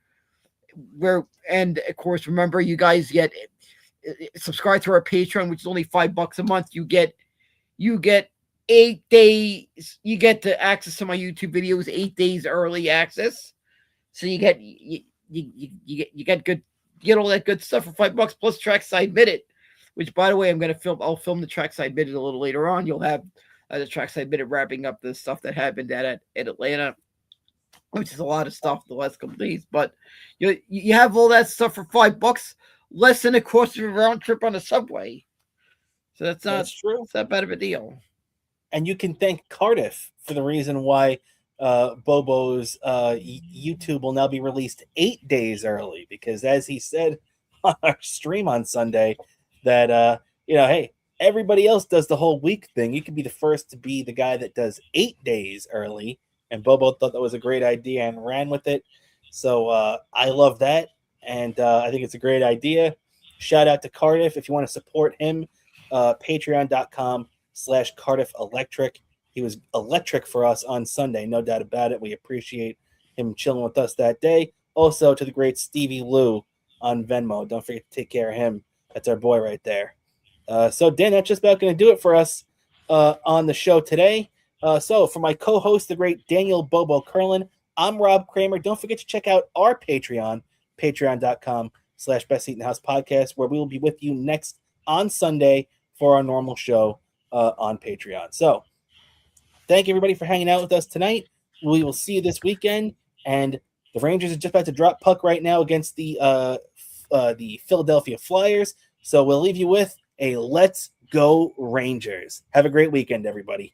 And of course, remember, you guys get subscribe to our Patreon, which is only $5 a month. You get 8 days. You get to access to my YouTube videos 8 days early access. So you get all that good stuff for $5 plus Trackside Minute, which, by the way, I'll film the Trackside Minute a little later on. You'll have the Trackside Minute wrapping up the stuff that happened at Atlanta, which is a lot of stuff the last couple days. But you have all that stuff for $5, less than the cost of a round trip on the subway. So that's true. It's not bad of a deal. And you can thank Cardiff for the reason why Bobo's YouTube will now be released 8 days early, because as he said on our stream on Sunday, that hey, everybody else does the whole week thing. You could be the first to be the guy that does 8 days early, and Bobo thought that was a great idea and ran with it. So I love that, and I think it's a great idea. Shout out to Cardiff. If you want to support him, patreon.com/Cardiff Electric. He was electric for us on Sunday, no doubt about it. We appreciate him chilling with us that day. Also to the great Stevie Lew on Venmo. Don't forget to take care of him. That's our boy right there. So, Dan, that's just about going to do it for us on the show today. So, for my co-host, the great Daniel Bobo Curlin, I'm Rob Cramer. Don't forget to check out our Patreon, patreon.com/Best Seat in the House podcast, where we will be with you next on Sunday for our normal show on Patreon. So, thank you, everybody, for hanging out with us tonight. We will see you this weekend. And the Rangers are just about to drop puck right now against the Philadelphia Flyers. So we'll leave you with a Let's Go Rangers. Have a great weekend, everybody.